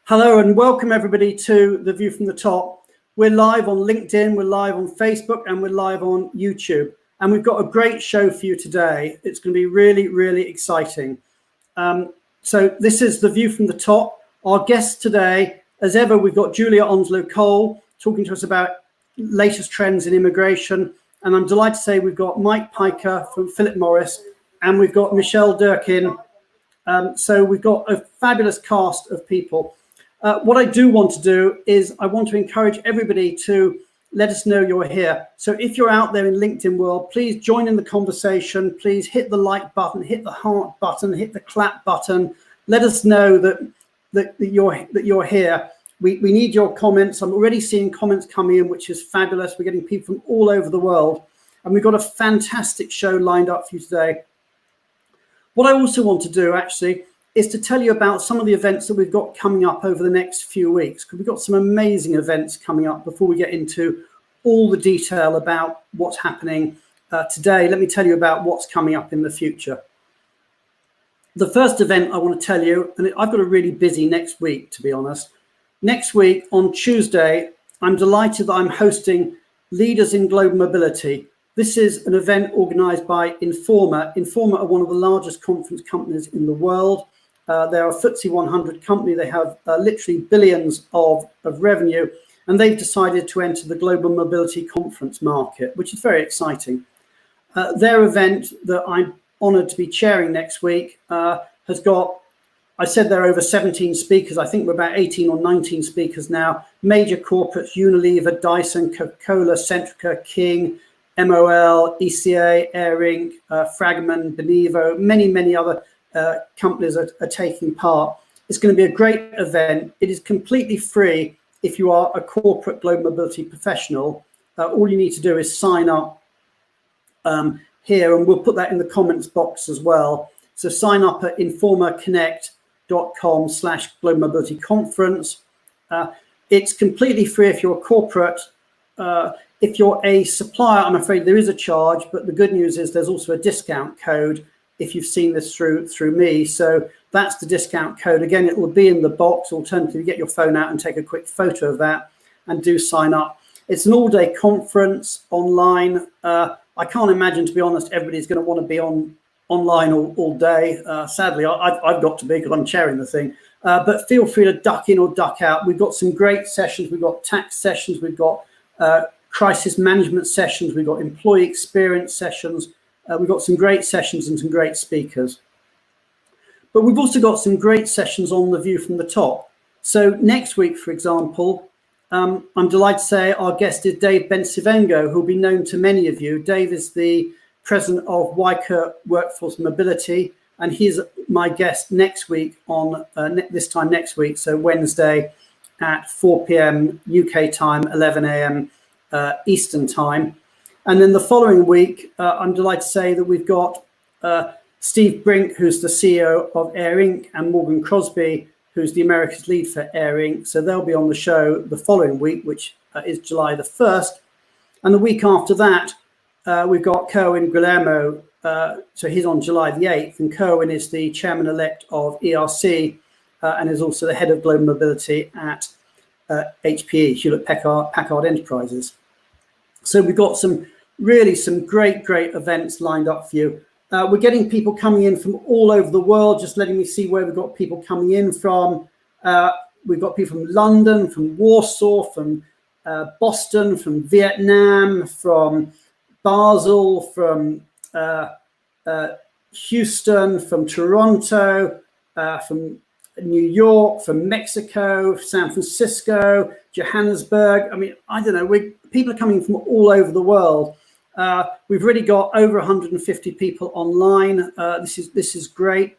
Hello and welcome everybody to The View from the Top. We're live on LinkedIn, we're live on Facebook, and we're live on YouTube. And we've got a great show for you today. It's going to be really, really exciting. So this is The View from the Top. Our guests today, as ever, we've got Julia Onslow-Cole talking to us about latest trends in immigration. And I'm delighted to say we've got Mike Piker from Philip Morris, and we've got Michelle Durkin. So we've got a fabulous cast of people. What I do want to do is I want to encourage everybody to let us know you're here. So if you're out there in LinkedIn world, please join in the conversation. Please hit the like button, hit the heart button, hit the clap button. Let us know that you're here. We need your comments. I'm already seeing comments coming in, which is fabulous. We're getting people from all over the world, and we've got a fantastic show lined up for you today. What I also want to do actually is to tell you about some of the events that we've got coming up over the next few weeks, because we've got some amazing events coming up before we get into all the detail about what's happening today. Let me tell you about what's coming up in the future. The first event I want to tell you, and I've got a really busy next week, to be honest. Next week on Tuesday, I'm delighted that I'm hosting Leaders in Global Mobility. This is an event organized by Informa. Informa are one of the largest conference companies in the world. They're a FTSE 100 company. They have literally billions of revenue, and they've decided to enter the global mobility conference market, which is very exciting. Their event that I'm honored to be chairing next week has got, I said there are over 17 speakers. I think we're about 18 or 19 speakers now. Major corporates, Unilever, Dyson, Coca-Cola, Centrica, King, MOL, ECA, Air Inc., Fragment, Benevo, many other companies are taking part. It's going to be a great event. It is completely free if you are a corporate global mobility professional. All you need to do is sign up here, and we'll put that in the comments box as well. So sign up at informaconnect.com/global mobility conference. It's completely free if you're a corporate. If you're a supplier, I'm afraid there is a charge, but the good news is there's also a discount code if you've seen this through me. So that's the discount code. Again, it will be in the box. Alternatively, get your phone out and take a quick photo of that and do sign up. It's an all-day conference online. I can't imagine, to be honest, everybody's going to want to be online all day. Sadly, I've got to be because I'm chairing the thing. But feel free to duck in or duck out. We've got some great sessions. We've got tax sessions. We've got crisis management sessions. We've got employee experience sessions. We've got some great sessions and some great speakers. But we've also got some great sessions on The View from the Top. So next week, for example, I'm delighted to say our guest is Dave Bencivengo, who will be known to many of you. Dave is the president of Wyker Workforce Mobility, and he's my guest next week on this time next week, so Wednesday at 4 p.m. UK time, 11 a.m. Eastern time. And then the following week, I'm delighted to say that we've got Steve Brink, who's the CEO of Air Inc., and Morgan Crosby, who's the Americas lead for Air Inc. So they'll be on the show the following week, which is July the 1st. And the week after that, we've got Kerwin Guillermo. So he's on July the 8th. And Kerwin is the chairman-elect of ERC and is also the head of global mobility at HPE, Hewlett-Packard Enterprises. So we've got some great events lined up for you. We're getting people coming in from all over the world, just letting me see where we've got people coming in from. We've got people from London, from Warsaw, from Boston, from Vietnam, from Basel, from Houston, from Toronto, from New York, from Mexico, San Francisco, Johannesburg. I mean, I don't know, people are coming from all over the world. We've already got over 150 people online. This is great.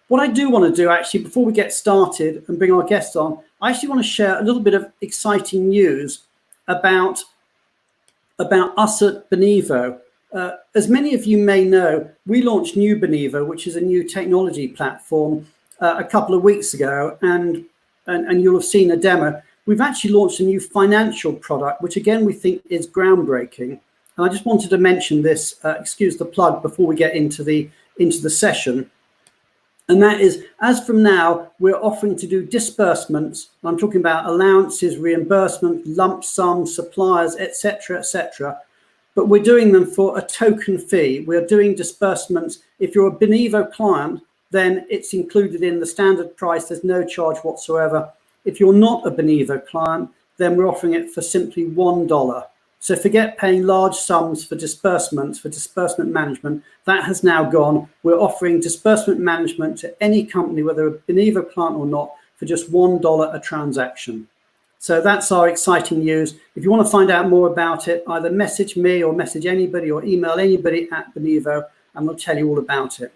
What I do want to do actually, before we get started and bring our guests on, I actually want to share a little bit of exciting news about us at Benevo. As many of you may know, we launched New Benevo, which is a new technology platform, a couple of weeks ago, and you'll have seen a demo. We've actually launched a new financial product, which again we think is groundbreaking. And I just wanted to mention this, excuse the plug, before we get into the session. And that is, as from now, we're offering to do disbursements. I'm talking about allowances, reimbursement, lump sums, suppliers, etc., etc. But we're doing them for a token fee. We're doing disbursements. If you're a Benevo client, then it's included in the standard price. There's no charge whatsoever. If you're not a Benevo client, then we're offering it for simply $1. So forget paying large sums for disbursements, for disbursement management. That has now gone. We're offering disbursement management to any company, whether a Benevo client or not, for just $1 a transaction. So that's our exciting news. If you want to find out more about it, either message me or message anybody or email anybody at Benevo, and we'll tell you all about it.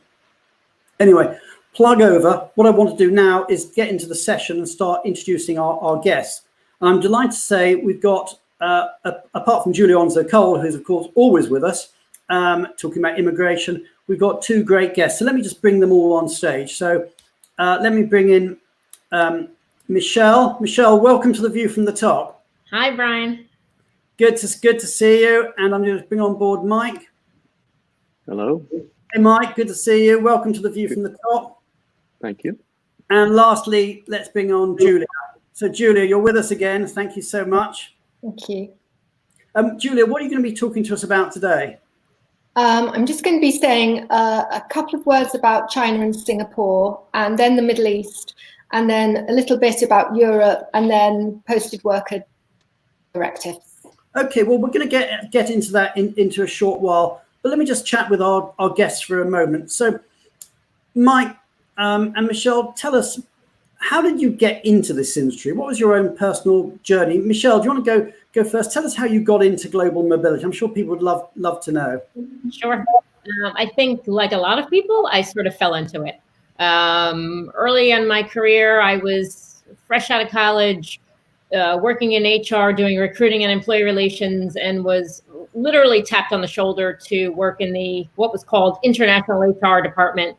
Anyway, plug over. What I want to do now is get into the session and start introducing our guests. And I'm delighted to say we've got, apart from Julie Onzo-Cole, who's of course always with us, talking about immigration, we've got two great guests. So let me just bring them all on stage. So let me bring in Michelle. Michelle, welcome to The View from the Top. Hi, Brian. Good to see you. And I'm going to bring on board Mike. Hello. Hey, Mike, good to see you. Welcome to The View from the Top. Thank you. And lastly, let's bring on Julia. So Julia, you're with us again. Thank you so much. Thank you. Julia, what are you going to be talking to us about today? I'm just going to be saying a couple of words about China and Singapore, and then the Middle East, and then a little bit about Europe, and then posted worker directives. Okay, well, we're going to get into that into a short while, but let me just chat with our guests for a moment. So, Mike and Michelle, tell us, how did you get into this industry? What was your own personal journey? Michelle, do you want to go first? Tell us how you got into global mobility. I'm sure people would love to know. Sure. I think, like a lot of people, I sort of fell into it. Early in my career, I was fresh out of college, working in HR, doing recruiting and employee relations, and was literally tapped on the shoulder to work in the what was called international HR department.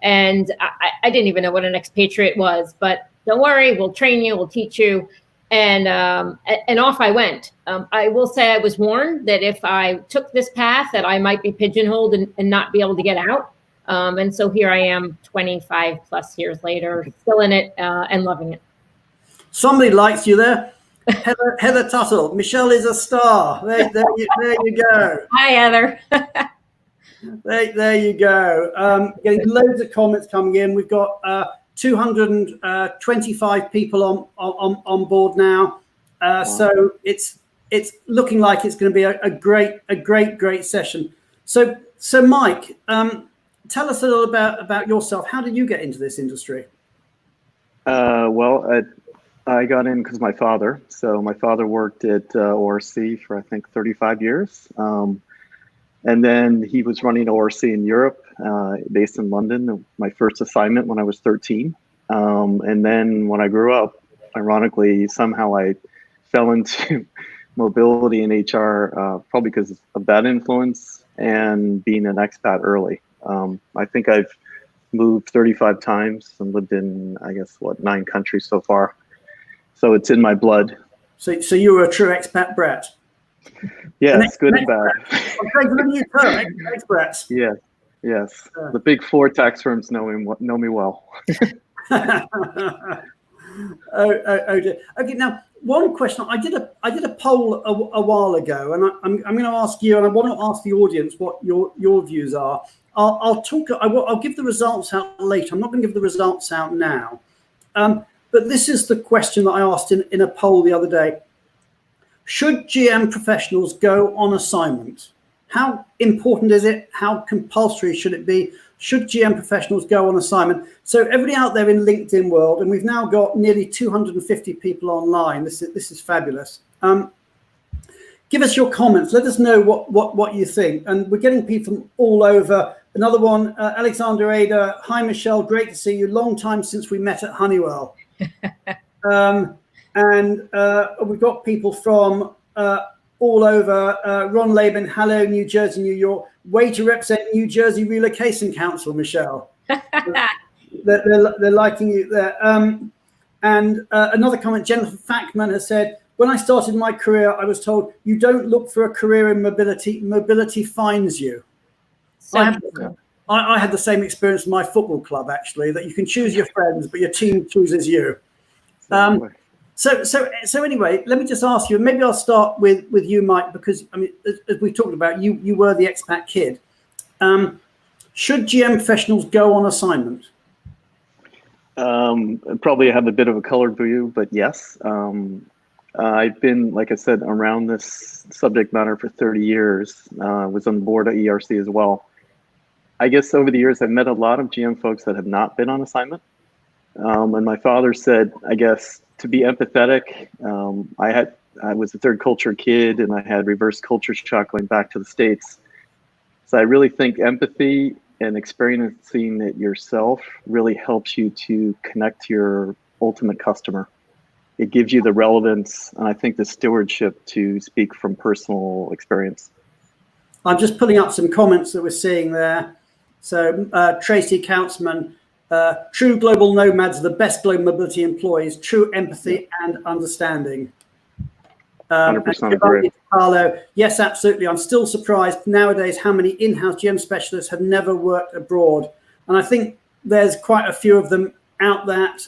And I didn't even know what an expatriate was, but don't worry, we'll train you, we'll teach you. And off I went. I will say I was warned that if I took this path that I might be pigeonholed and not be able to get out. And so here I am 25 plus years later, still in it and loving it. Somebody likes you there. Heather Tuttle, Michelle is a star. There you go. Hi, Heather. There you go. Getting loads of comments coming in. We've got 225 people on board now. Wow. So it's looking like it's going to be a great session. So Mike, tell us a little about yourself. How did you get into this industry? Well, I got in because my father. So my father worked at ORC for I think 35 years. And then he was running ORC in Europe, based in London, my first assignment when I was 13. And then when I grew up, ironically, somehow I fell into mobility in HR, probably because of that influence and being an expat early. I think I've moved 35 times and lived in, I guess, 9 countries so far. So it's in my blood. So you were a true expat brat. Yes, good and bad. Experts. Yes. The big 4 tax firms know me well. Okay. Now, one question. I did a poll a while ago, and I'm going to ask you, and I want to ask the audience what your views are. I'll give the results out later. I'm not going to give the results out now. But this is the question that I asked in a poll the other day. Should GM professionals go on assignment? How important is it? How compulsory should it be? Should GM professionals go on assignment? So everybody out there in LinkedIn world, and we've now got nearly 250 people online. This is fabulous. Give us your comments. Let us know what you think. And we're getting people from all over. Another one, Alexander Ada. Hi, Michelle. Great to see you. Long time since we met at Honeywell. And we've got people from all over. Ron Laban, hello, New Jersey, New York. Way to represent New Jersey Relocation Council, Michelle. they're liking you there. And another comment, Jennifer Fackman has said, when I started my career, I was told, you don't look for a career in mobility, mobility finds you. So I had the same experience in my football club, actually, that you can choose your friends, but your team chooses you. So anyway, let me just ask you, and maybe I'll start with you, Mike, because I mean, as we talked about, you were the expat kid. Should GM professionals go on assignment? Probably have a bit of a colored view, but yes. I've been, like I said, around this subject matter for 30 years. Was on the board at ERC as well. I guess over the years, I've met a lot of GM folks that have not been on assignment. And my father said, I guess, to be empathetic, I was a third culture kid and I had reverse culture shock going back to the States. So I really think empathy and experiencing it yourself really helps you to connect to your ultimate customer. It gives you the relevance and I think the stewardship to speak from personal experience. I'm just pulling up some comments that we're seeing there. So Tracy Councilman, true global nomads are the best global mobility employees, true empathy and understanding. 100% agree. Carlo, yes, absolutely. I'm still surprised nowadays how many in-house GM specialists have never worked abroad. And I think there's quite a few of them out that.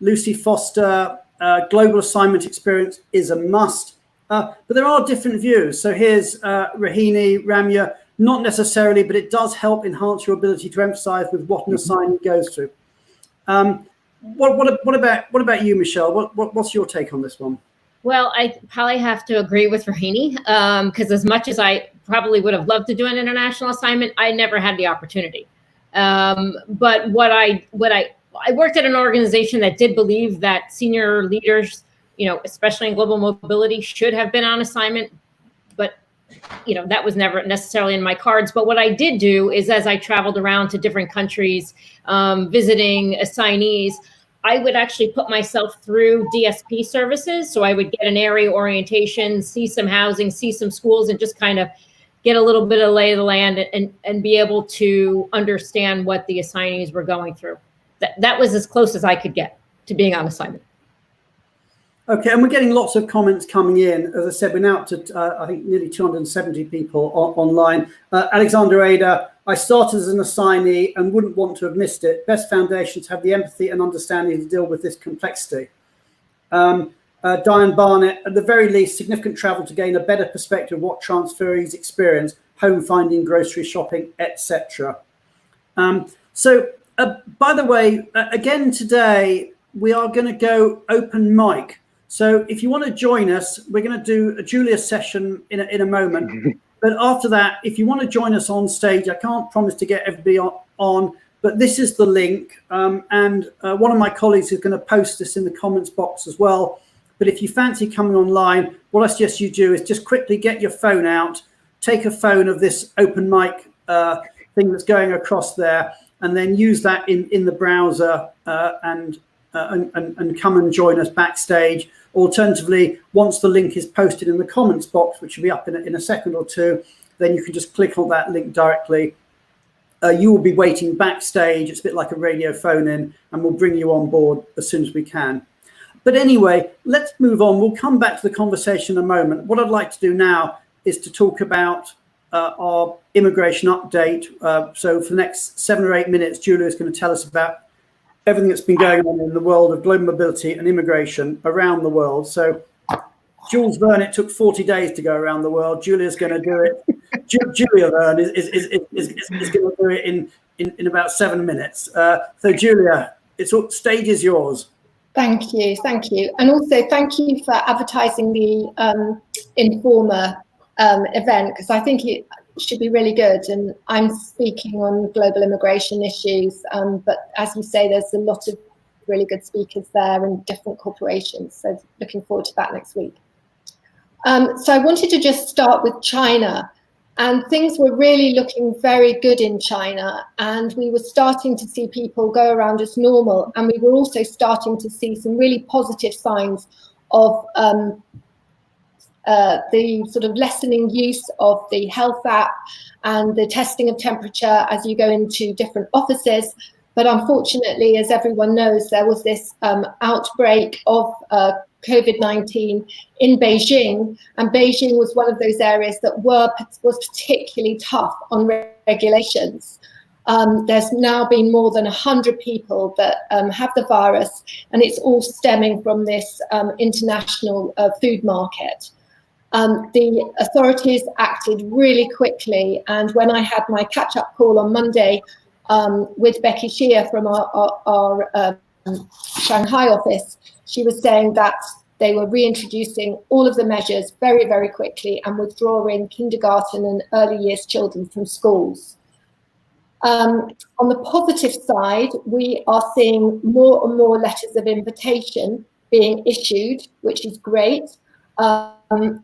Lucy Foster, global assignment experience is a must. But there are different views. So here's Rahini Ramya, not necessarily, but it does help enhance your ability to emphasize with what an assignment goes through. What about you, Michelle? What's your take on this one? Well, I probably have to agree with Rahini because as much as I probably would have loved to do an international assignment, I never had the opportunity. But I worked at an organization that did believe that senior leaders, especially in global mobility, should have been on assignment. But, that was never necessarily in my cards. But what I did do is as I traveled around to different countries, visiting assignees, I would actually put myself through DSP services. So I would get an area orientation, see some housing, see some schools, and just kind of get a little bit of lay of the land and be able to understand what the assignees were going through. That was as close as I could get to being on assignment. Okay, and we're getting lots of comments coming in. As I said, we're now up to, I think, nearly 270 people online. Alexander Ada, I started as an assignee and wouldn't want to have missed it. Best foundations have the empathy and understanding to deal with this complexity. Diane Barnett, at the very least, significant travel to gain a better perspective of what transferees experience, home finding, grocery shopping, etc. So, by the way, again today, we are going to go open mic. So if you want to join us, we're going to do a Julia session in a moment. But after that, if you want to join us on stage, I can't promise to get everybody on, but this is the link. And one of my colleagues is going to post this in the comments box as well. But if you fancy coming online, what I suggest you do is just quickly get your phone out, take a phone of this open mic thing that's going across there, and then use that in the browser and come and join us backstage. Alternatively, once the link is posted in the comments box, which will be up in a second or two, then you can just click on that link directly. You will be waiting backstage. It's a bit like a radio phone in, and we'll bring you on board as soon as we can. But anyway, let's move on. We'll come back to the conversation in a moment. What I'd like to do now is to talk about our immigration update. So for the next 7 or 8 minutes, Julia is going to tell us about everything that's been going on in the world of global mobility and immigration around the world. So Jules Verne, it took 40 days to go around the world. Julia's going to do it. Julia Verne is going to do it in about 7 minutes. So Julia, stage is yours. Thank you. And also thank you for advertising the Informer event, because I think it should be really good. And I'm speaking on global immigration issues, but as you say, there's a lot of really good speakers there and different corporations. So looking forward to that next week. So I wanted to just start with China, and things were really looking very good in China, and we were starting to see people go around as normal, and we were also starting to see some really positive signs of the sort of lessening use of the health app and the testing of temperature as you go into different offices. But unfortunately, as everyone knows, there was this outbreak of COVID-19 in Beijing, and Beijing was one of those areas that was particularly tough on regulations. There's now been more than 100 people that have the virus, and it's all stemming from this international food market. The authorities acted really quickly, and when I had my catch-up call on Monday with Becky Shea from our Shanghai office, she was saying that they were reintroducing all of the measures very, very quickly and withdrawing kindergarten and early years children from schools. On the positive side, we are seeing more and more letters of invitation being issued, which is great.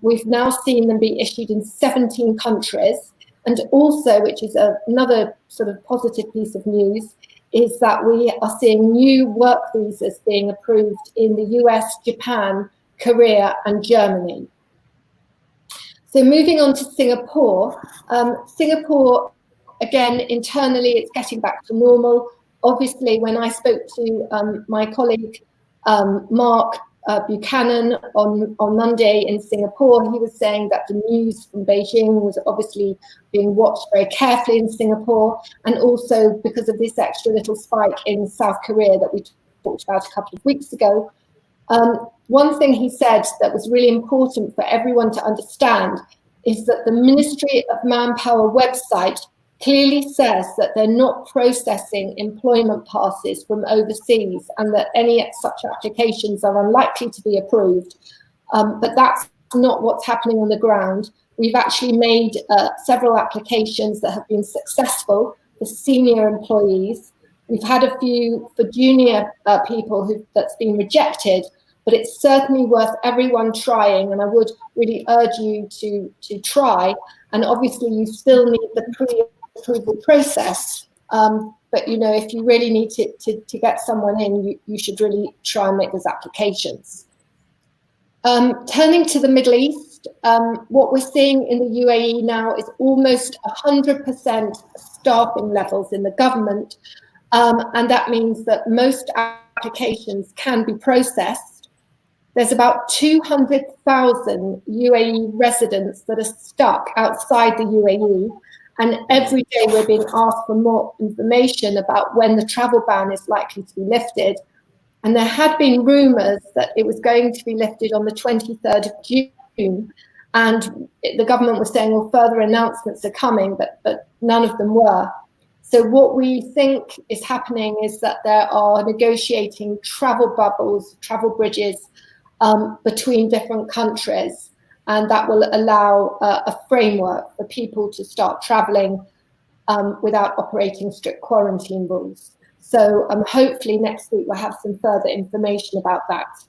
We've now seen them be issued in 17 countries. And also, which is another sort of positive piece of news, is that we are seeing new work visas being approved in the US, Japan, Korea, and Germany. So moving on to Singapore. Singapore, again, internally, it's getting back to normal. Obviously, when I spoke to my colleague, Mark Buchanan, on Monday in Singapore, he was saying that the news from Beijing was obviously being watched very carefully in Singapore, and also because of this extra little spike in South Korea that we talked about a couple of weeks ago. One thing he said that was really important for everyone to understand is that the Ministry of Manpower website clearly says that they're not processing employment passes from overseas, and that any such applications are unlikely to be approved. But that's not what's happening on the ground. We've actually made several applications that have been successful for senior employees. We've had a few for junior people that's been rejected, but it's certainly worth everyone trying, and I would really urge you to try. And obviously you still need the pre-approval process, but you know, if you really need to get someone in, you should really try and make those applications. Turning to the Middle East, what we're seeing in the UAE now is almost 100% staffing levels in the government, and that means that most applications can be processed. There's about 200,000 UAE residents that are stuck outside the UAE, and every day we're being asked for more information about when the travel ban is likely to be lifted. And there had been rumours that it was going to be lifted on the 23rd of June, and the government was saying, well, further announcements are coming, but none of them were. So what we think is happening is that there are negotiating travel bubbles, travel bridges between different countries, and that will allow a framework for people to start travelling without operating strict quarantine rules. So hopefully next week we'll have some further information about that.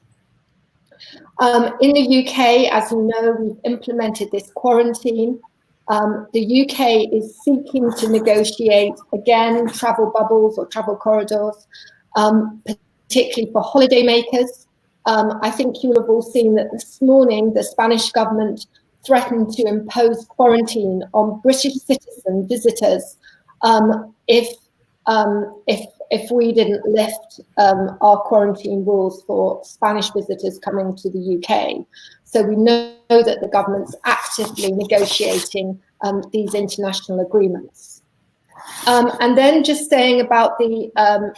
In the UK, as you know, we've implemented this quarantine. The UK is seeking to negotiate, again, travel bubbles or travel corridors, particularly for holidaymakers. I think you will have all seen that this morning the Spanish government threatened to impose quarantine on British citizen visitors if we didn't lift our quarantine rules for Spanish visitors coming to the UK. So we know that the government's actively negotiating these international agreements. And then just saying about the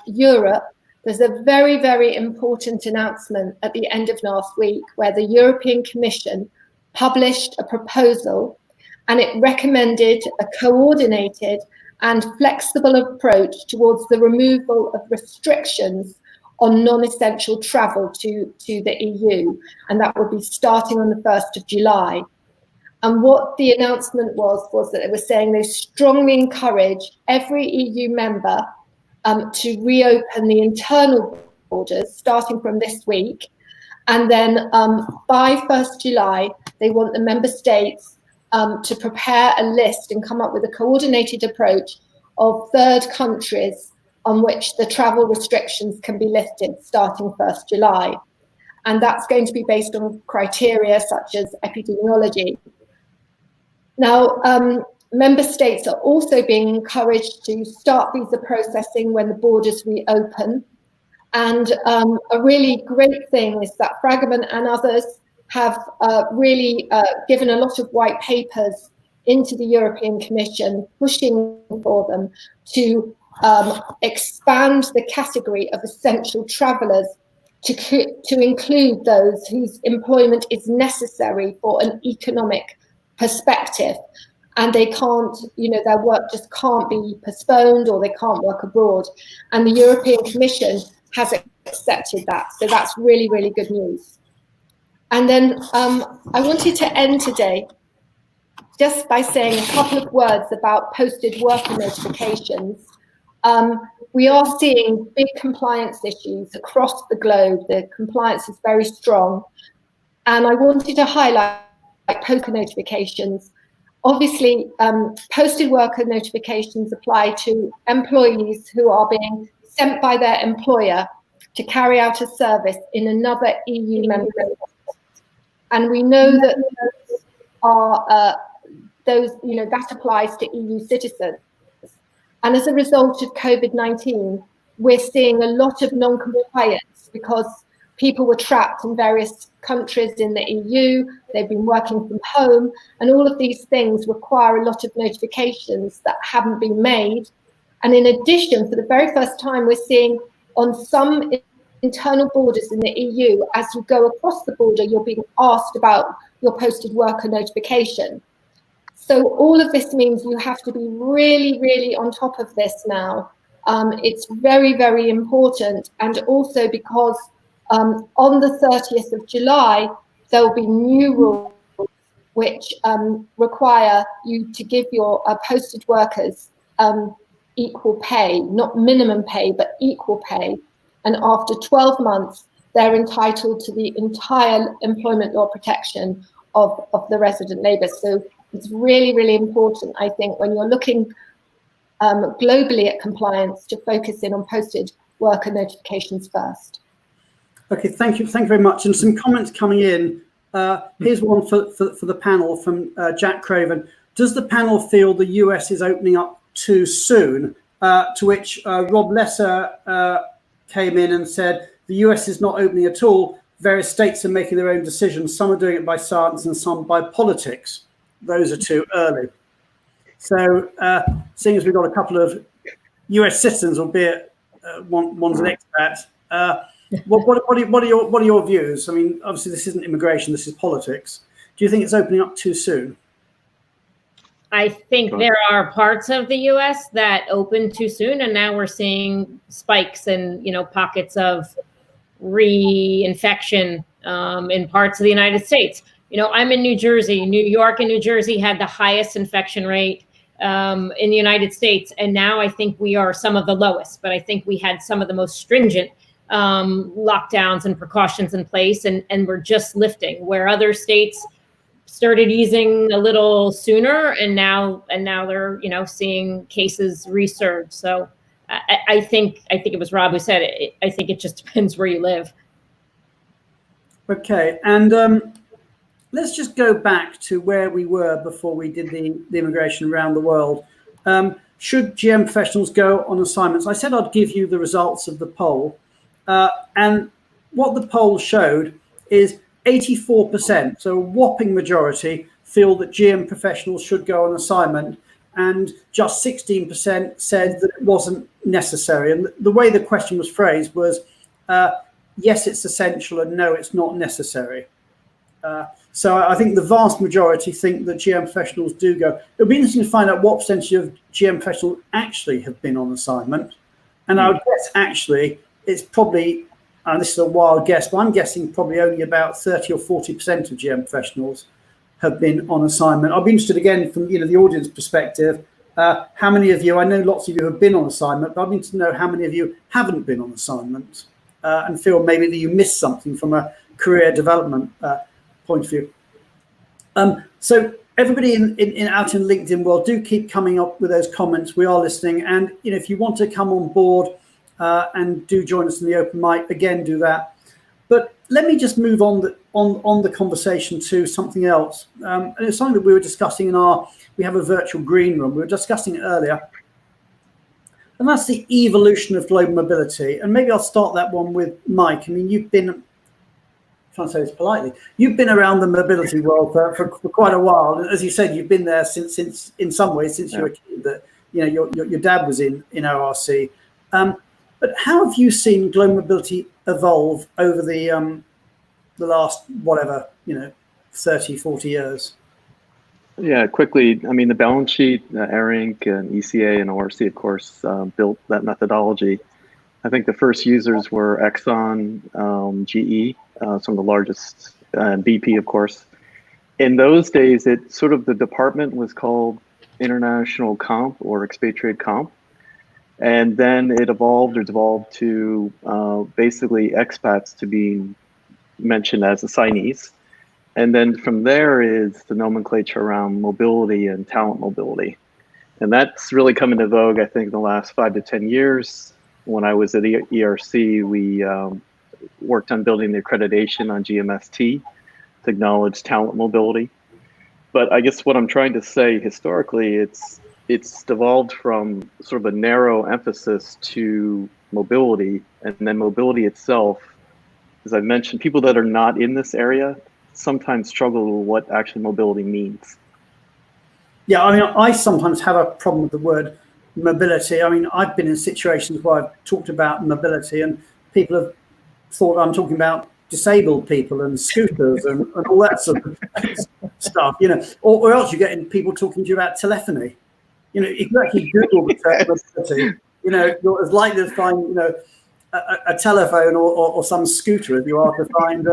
Europe, there's a very, very important announcement at the end of last week where the European Commission published a proposal, and it recommended a coordinated and flexible approach towards the removal of restrictions on non-essential travel to the EU, and that would be starting on the 1st of July. And what the announcement was that they were saying they strongly encourage every EU member to reopen the internal borders starting from this week, and then by 1st July they want the member states to prepare a list and come up with a coordinated approach of third countries on which the travel restrictions can be lifted starting 1st July. And that's going to be based on criteria such as epidemiology. Now, member states are also being encouraged to start visa processing when the borders reopen. And a really great thing is that Fragment and others have really given a lot of white papers into the European Commission, pushing for them to expand the category of essential travellers to include those whose employment is necessary for an economic perspective, and they can't, their work just can't be postponed, or they can't work abroad. And the European Commission has accepted that, so that's really, really good news. And then I wanted to end today just by saying a couple of words about posted worker notifications. We are seeing big compliance issues across the globe. The compliance is very strong. And I wanted to highlight posted notifications. Obviously, posted worker notifications apply to employees who are being sent by their employer to carry out a service in another EU member state. And we know that that applies to EU citizens. And as a result of COVID-19, we're seeing a lot of non-compliance because people were trapped in various countries in the EU, they've been working from home, and all of these things require a lot of notifications that haven't been made. And in addition, for the very first time, we're seeing on some internal borders in the EU, as you go across the border, you're being asked about your posted worker notification. So all of this means you have to be really, really on top of this now. It's very, very important. And also because on the 30th of July, there will be new rules which require you to give your posted workers equal pay, not minimum pay, but equal pay. And after 12 months, they're entitled to the entire employment law protection of the resident labour. So it's really, really important, I think, when you're looking globally at compliance, to focus in on posted worker notifications first. Okay, thank you very much. And some comments coming in. Here's one for the panel from Jack Craven. Does the panel feel the US is opening up too soon? To which Rob Lesser came in and said, the US is not opening at all. Various states are making their own decisions. Some are doing it by science and some by politics. Those are too early. So seeing as we've got a couple of US citizens, albeit one's an expat, what are your views? I mean, obviously this isn't immigration, this is politics. Do you think it's opening up too soon? I think there are parts of the US that open too soon, and now we're seeing spikes and pockets of reinfection in parts of the United States. I'm in New Jersey. New York and New Jersey had the highest infection rate in the United States, and now I think we are some of the lowest, but I think we had some of the most stringent lockdowns and precautions in place, and we're just lifting, where other states started easing a little sooner, and now they're seeing cases resurge. So I think it was Rob who said it. I think it just depends where you live. Okay, and let's just go back to where we were before we did the immigration around the world. Should GM professionals go on assignments? I said I'd give you the results of the poll, and what the poll showed is 84%, so a whopping majority, feel that GM professionals should go on assignment, and just 16% said that it wasn't necessary. And the way the question was phrased was, yes, it's essential, and no, it's not necessary. So I think the vast majority think that GM professionals do go. It'll be interesting to find out what percentage of GM professionals actually have been on assignment. And I would guess actually it's probably, and this is a wild guess, but I'm guessing probably only about 30 or 40% of GM professionals have been on assignment. I'll be interested again from the audience perspective, how many of you, I know lots of you have been on assignment, but I'd need to know how many of you haven't been on assignment and feel maybe that you missed something from a career development point of view. So everybody out in LinkedIn world, do keep coming up with those comments. We are listening, and if you want to come on board and do join us in the open mic, again, do that. But let me just move on the conversation to something else, and it's something that we were discussing we have a virtual green room. We were discussing it earlier and that's the evolution of global mobility. And maybe I'll start that one with Mike. I mean, you've been, I'm trying to say this politely, you've been around the mobility world for quite a while. And as you said, you've been there since in some ways, since you were a kid, that, you know, your dad was in ORC. But how have you seen global mobility evolve over the last, whatever, 30, 40 years? Yeah, quickly. I mean, the balance sheet, AIRINC and ECA and ORC, of course, built that methodology. I think the first users were Exxon, GE, some of the largest, BP, of course. In those days, the department was called International Comp or Expatriate Comp. And then it evolved to basically expats to being mentioned as assignees. And then from there is the nomenclature around mobility and talent mobility. And that's really come into vogue, I think, in the last 5 to 10 years. When I was at ERC, we worked on building the accreditation on GMST to acknowledge talent mobility. But I guess what I'm trying to say historically, it's devolved from sort of a narrow emphasis to mobility, and then mobility itself, as I mentioned, people that are not in this area sometimes struggle with what actually mobility means. Yeah, I mean, I sometimes have a problem with the word mobility. I mean, I've been in situations where I've talked about mobility and people have thought I'm talking about disabled people and scooters and all that sort of stuff, or else you're getting people talking to you about telephony. If you actually Google the term mobility, you're as likely to find, a telephone or some scooter as you are to find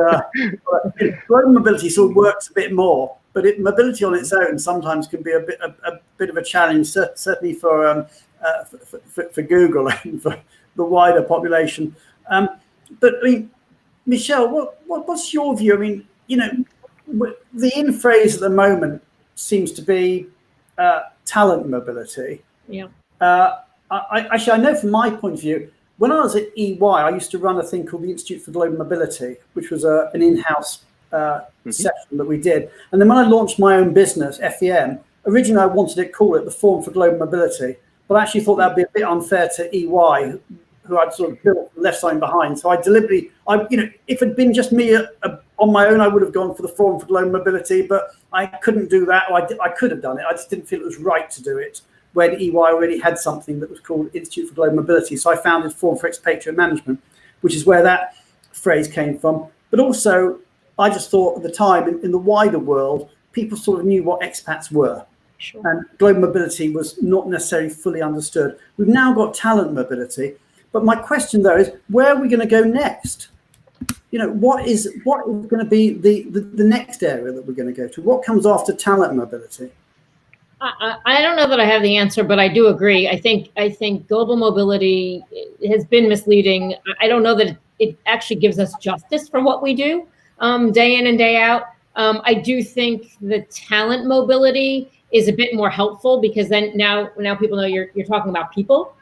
global mobility sort of works a bit more, but mobility on its own sometimes can be a bit of a challenge, certainly for Google and for the wider population. But I mean, Michelle, what's your view? I mean, the in phrase at the moment seems to be talent mobility. Yeah. I know from my point of view, when I was at EY, I used to run a thing called the Institute for Global Mobility, which was an in-house session that we did. And then when I launched my own business, FEM, originally I wanted to call it the Forum for Global Mobility, but I actually thought that'd be a bit unfair to EY, who I'd sort of built left side behind. So I deliberately, if it had been just me on my own, I would have gone for the Forum for Global Mobility, but I couldn't do that. Or I could have done it. I just didn't feel it was right to do it, when EY already had something that was called Institute for Global Mobility. So I founded Forum for Expatriate Management, which is where that phrase came from. But also, I just thought at the time, in the wider world, people sort of knew what expats were. Sure. And global mobility was not necessarily fully understood. We've now got talent mobility. But my question, though, is where are we going to go next? What is going to be the next area that we're going to go to? What comes after talent mobility? I don't know that I have the answer, but I do agree. I think global mobility has been misleading. I don't know that it actually gives us justice for what we do day in and day out. I do think the talent mobility is a bit more helpful, because then now people know you're talking about people.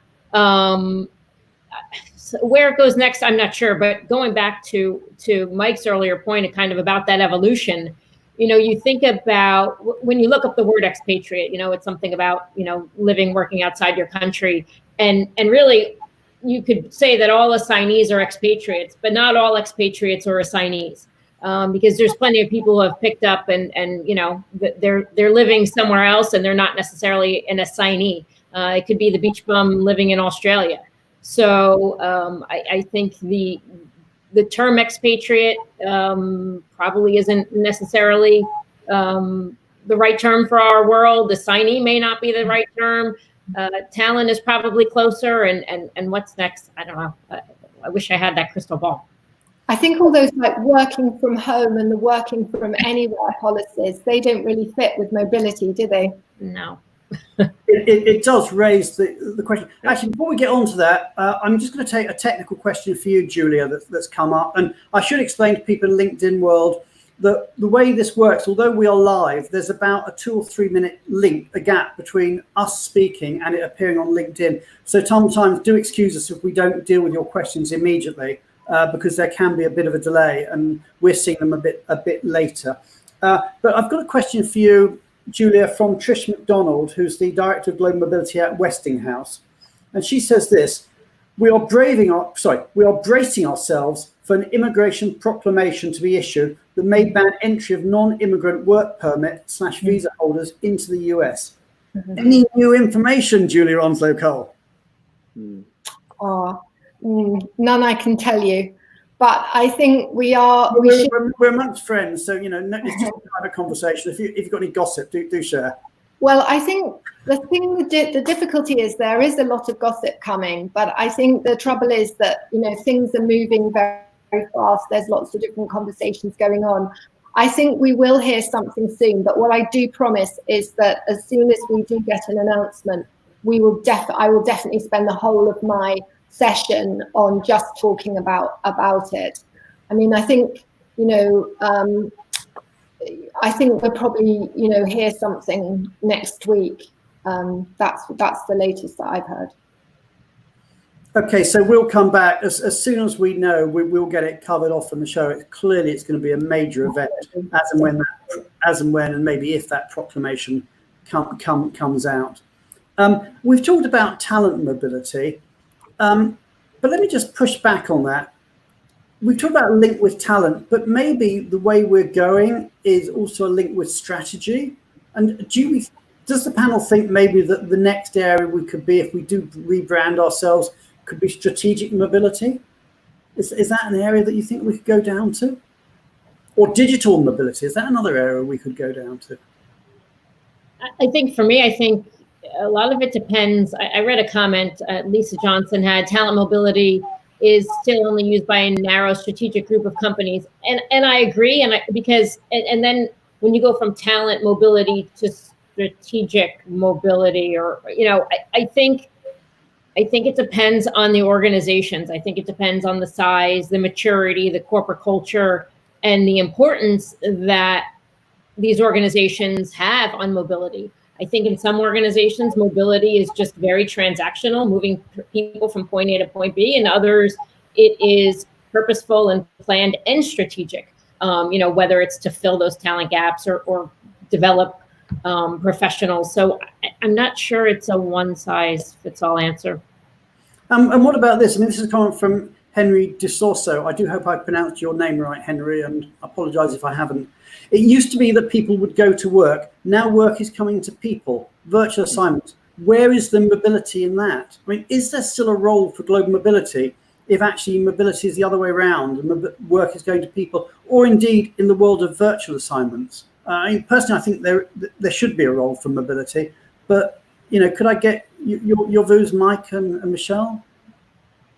So where it goes next, I'm not sure. But going back to Mike's earlier point, kind of about that evolution. You think about, when you look up the word expatriate, it's something about, living, working outside your country. And really, you could say that all assignees are expatriates, but not all expatriates are assignees, because there's plenty of people who have picked up and they're living somewhere else and they're not necessarily an assignee. It could be the beach bum living in Australia. So I think the term expatriate probably isn't necessarily the right term for our world. Assignee may not be the right term. Talent is probably closer. And what's next? I don't know. I wish I had that crystal ball. I think all those like working from home and the working from anywhere policies, they don't really fit with mobility, do they? No. It does raise the question. Actually, before we get on to that, I'm just going to take a technical question for you, Julia, that's come up. And I should explain to people in LinkedIn world that the way this works, although we are live, there's about a 2 or 3 minute a gap between us speaking and it appearing on LinkedIn. So sometimes do excuse us if we don't deal with your questions immediately, because there can be a bit of a delay and we're seeing them a bit later. But I've got a question for you, Julia, from Trish McDonald, who's the Director of Global Mobility at Westinghouse. And she says this: we are bracing ourselves for an immigration proclamation to be issued that may ban entry of non-immigrant work permit / visa holders into the US. Any new information, Julia Onslow-Cole? None I can tell you. But I think we're amongst friends, so it's just a private conversation. If you've got any gossip, do share. Well, I think the difficulty is there is a lot of gossip coming, but I think the trouble is that things are moving very, very fast. There's lots of different conversations going on. I think we will hear something soon, but what I do promise is that as soon as we do get an announcement, I will definitely spend the whole of my session on just talking about it. I mean, I think we'll probably hear something next week. That's the latest that I've heard. Okay, so we'll come back as soon as we know. We'll get it covered off on the show. It's going to be a major event as and when and maybe if that proclamation comes out. We've talked about talent mobility, but let me just push back on that. We've talked about a link with talent, but maybe the way we're going is also a link with strategy. And does the panel think maybe that the next area we could be, if we do rebrand ourselves, could be strategic mobility? Is that an area that you think we could go down to? Or digital mobility, is that another area we could go down to? I think for me, a lot of it depends. I read a comment Lisa Johnson had: talent mobility is still only used by a narrow strategic group of companies. And I agree, because then when you go from talent mobility to strategic mobility, or I think it depends on the organizations. I think it depends on the size, the maturity, the corporate culture, and the importance that these organizations have on mobility. I think in some organizations, mobility is just very transactional, moving people from point A to point B. In others, it is purposeful and planned and strategic, whether it's to fill those talent gaps or develop professionals. So I'm not sure it's a one-size-fits-all answer. And what about this? I mean, this is a comment from Henry DeSorso. I do hope I pronounced your name right, Henry, and I apologize if I haven't. It used to be that people would go to work. Now work is coming to people. Virtual assignments. Where is the mobility in that? I mean, is there still a role for global mobility if actually mobility is the other way around and work is going to people, or indeed in the world of virtual assignments? Personally, I think there should be a role for mobility, but could I get your views, Mike and Michelle?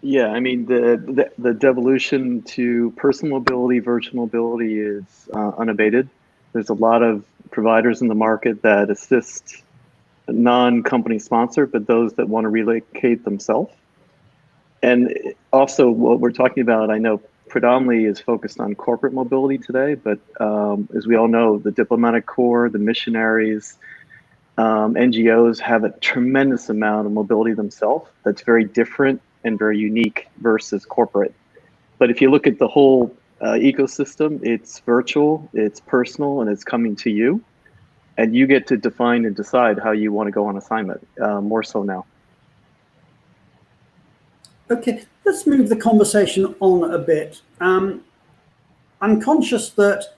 Yeah, I mean, the devolution to personal mobility, virtual mobility is unabated. There's a lot of providers in the market that assist non-company sponsored, but those that want to relocate themselves. And also what we're talking about, I know predominantly is focused on corporate mobility today, but as we all know, the diplomatic corps, the missionaries, NGOs have a tremendous amount of mobility themselves that's very different and very unique versus corporate. But if you look at the whole ecosystem, it's virtual, it's personal, and it's coming to you. And you get to define and decide how you want to go on assignment, more so now. Okay, let's move the conversation on a bit. I'm conscious that,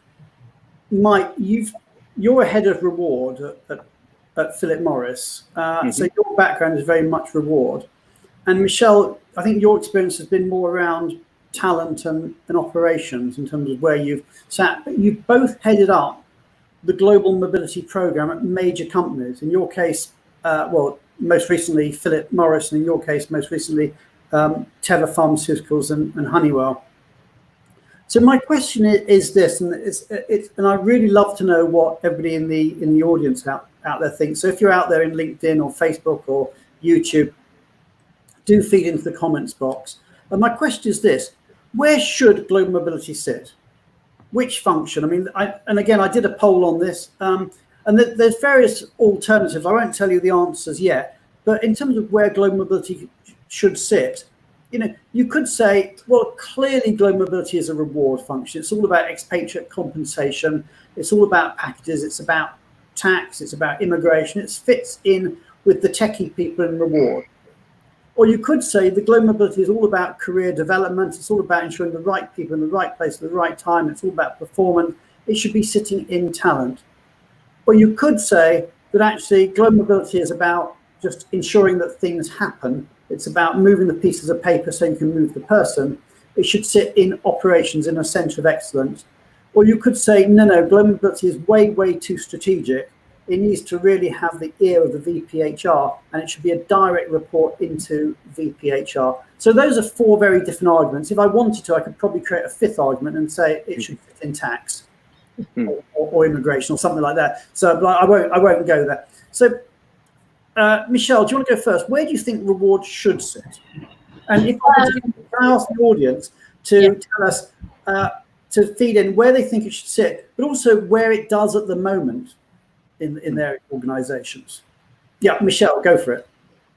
Mike, you're a head of reward at Philip Morris. So your background is very much reward. And Michelle, I think your experience has been more around talent and operations in terms of where you've sat. But you've both headed up the global mobility program at major companies. In your case, most recently Philip Morris, and in your case, most recently Teva Pharmaceuticals and Honeywell. So my question is this, and I really love to know what everybody in the audience out there thinks. So if you're out there in LinkedIn or Facebook or YouTube, do feed into the comments box. And my question is this: where should global mobility sit? Which function? I mean, I did a poll on this, and there's various alternatives. I won't tell you the answers yet, but in terms of where global mobility should sit, you could say, well, clearly global mobility is a reward function. It's all about expatriate compensation. It's all about packages. It's about tax. It's about immigration. It fits in with the techie people in reward. Or you could say the global mobility is all about career development. It's all about ensuring the right people in the right place at the right time. It's all about performance. It should be sitting in talent. Or you could say that actually global mobility is about just ensuring that things happen. It's about moving the pieces of paper so you can move the person. It should sit in operations in a center of excellence. Or you could say, no, global mobility is way, way too strategic. It needs to really have the ear of the VPHR, and it should be a direct report into VPHR. So those are four very different arguments. If I wanted to, I could probably create a fifth argument and say it should fit in tax or immigration or something like that. So but I won't go there. So Michelle, do you want to go first? Where do you think reward should sit? And if I ask the audience to tell us, to feed in where they think it should sit, but also where it does at the moment in their organizations. Yeah, Michelle, go for it.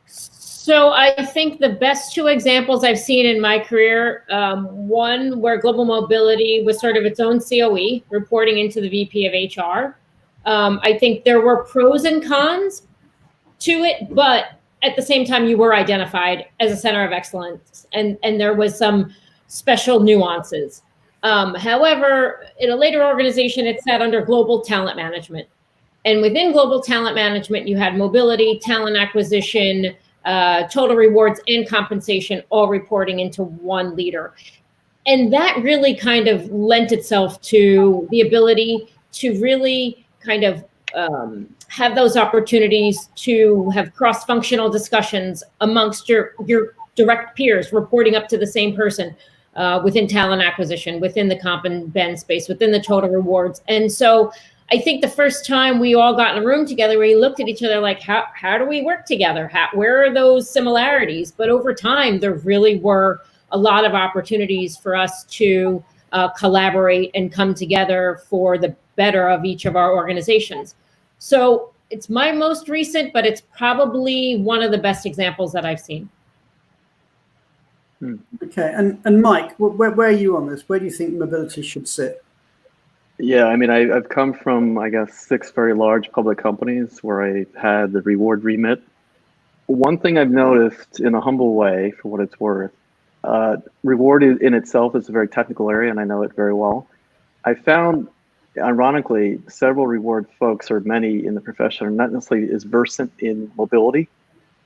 So I think the best two examples I've seen in my career, one where global mobility was sort of its own COE, reporting into the VP of HR. I think there were pros and cons to it, but at the same time, you were identified as a center of excellence, and there was some special nuances. However, in a later organization, it sat under global talent management. And within global talent management, you had mobility, talent acquisition, total rewards, and compensation all reporting into one leader. And that really kind of lent itself to the ability to really kind of have those opportunities to have cross-functional discussions amongst your direct peers reporting up to the same person within talent acquisition, within the comp and ben space, within the total rewards. And so I think the first time we all got in a room together, we looked at each other like, how do we work together? Where are those similarities? But over time, there really were a lot of opportunities for us to collaborate and come together for the better of each of our organizations. So it's my most recent, but it's probably one of the best examples that I've seen. Okay, and Mike, where are you on this? Where do you think mobility should sit? Yeah, I mean, I've come from, I guess, 6 very large public companies where I had the reward remit. One thing I've noticed in a humble way, for what it's worth, reward in itself is a very technical area, and I know it very well. I found, ironically, several reward folks, or many in the profession, are not necessarily as versant in mobility,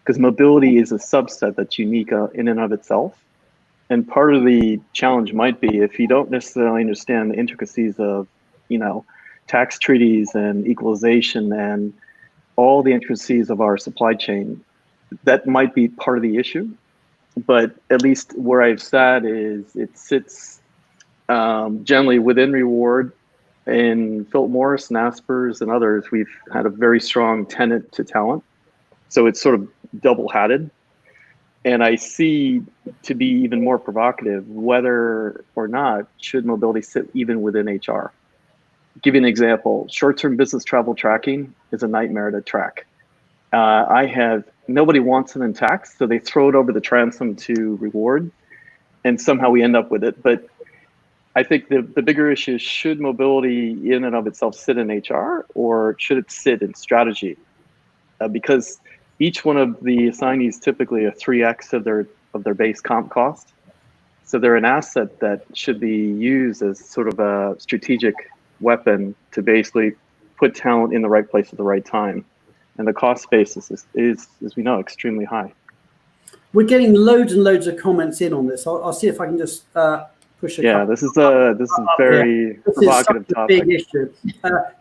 because mobility is a subset that's unique in and of itself. And part of the challenge might be if you don't necessarily understand the intricacies of, tax treaties and equalization and all the intricacies of our supply chain, that might be part of the issue. But at least where I've sat is it sits generally within reward. In Philip Morris, Naspers, and others, we've had a very strong tenet to talent. So it's sort of double-hatted. And I see, to be even more provocative, whether or not should mobility sit even within HR. Give you an example. Short-term business travel tracking is a nightmare to track. Nobody wants it in tax, so they throw it over the transom to reward, and somehow we end up with it. But I think the bigger issue is, should mobility in and of itself sit in HR, or should it sit in strategy? Because each one of the assignees typically a 3x of their base comp cost. So they're an asset that should be used as sort of a strategic weapon to basically put talent in the right place at the right time. And the cost basis is as we know, extremely high. We're getting loads and loads of comments in on this. I'll see if I can just push a couple. This is very provocative topic. Big issue.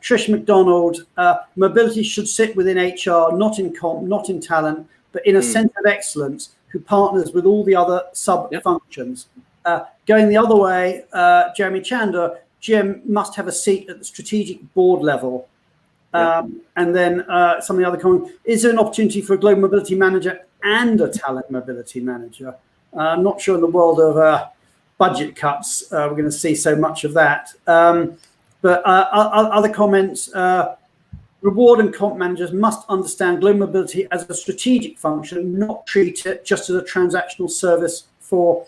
Trish McDonald, mobility should sit within HR, not in comp, not in talent, but in a center of excellence who partners with all the other sub-functions. Going the other way, Jeremy Chander, Jim must have a seat at the strategic board level. And then some of the other comments, is there an opportunity for a global mobility manager and a talent mobility manager? I'm not sure in the world of budget cuts, we're going to see so much of that. But other comments, reward and comp managers must understand global mobility as a strategic function, not treat it just as a transactional service for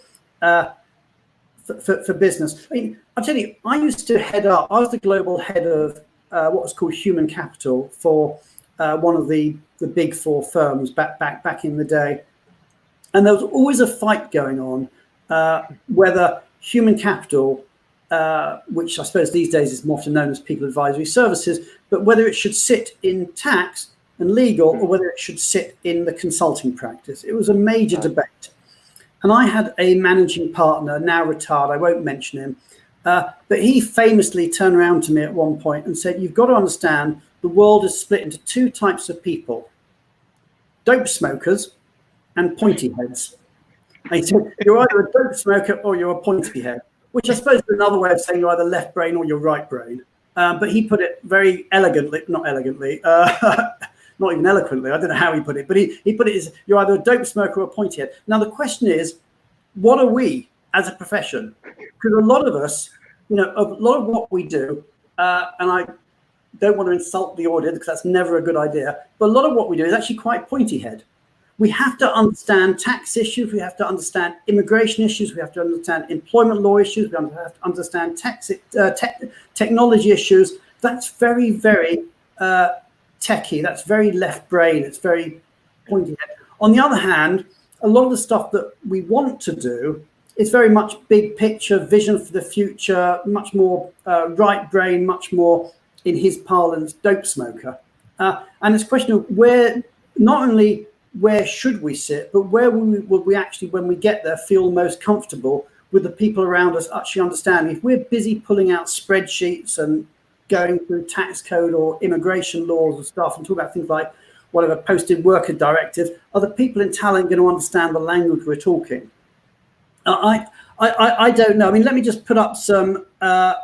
business. I mean, I'll tell you, I was the global head of what was called human capital for one of the big 4 firms back in the day. And there was always a fight going on whether human capital, which I suppose these days is more often known as people advisory services, but whether it should sit in tax and legal or whether it should sit in the consulting practice. It was a major debate. And I had a managing partner, now retired, I won't mention him, but he famously turned around to me at one point and said, you've got to understand the world is split into two types of people, dope smokers and pointy heads. And he said, you're either a dope smoker or you're a pointy head, which I suppose is another way of saying you're either left brain or you're right brain. But he put it very elegantly, not elegantly, not even eloquently, I don't know how he put it, but he put it as you're either a dope smoker or a pointy head. Now, the question is, what are we as a profession? Because a lot of us, a lot of what we do, and I don't want to insult the audience because that's never a good idea, but a lot of what we do is actually quite pointy head. We have to understand tax issues, we have to understand immigration issues, we have to understand employment law issues, we have to understand technology issues. That's very, very techie, that's very left brain, it's very pointy head. On the other hand, a lot of the stuff that we want to do is very much big picture, vision for the future, much more right brain, much more, in his parlance, dope smoker. And it's a question of where, not only where should we sit, but where will we actually, when we get there, feel most comfortable with the people around us actually understanding. If we're busy pulling out spreadsheets and going through tax code or immigration laws and stuff and talk about things like whatever posted worker directives, are the people in talent going to understand the language we're talking? I don't know. I mean, let me just put up some, some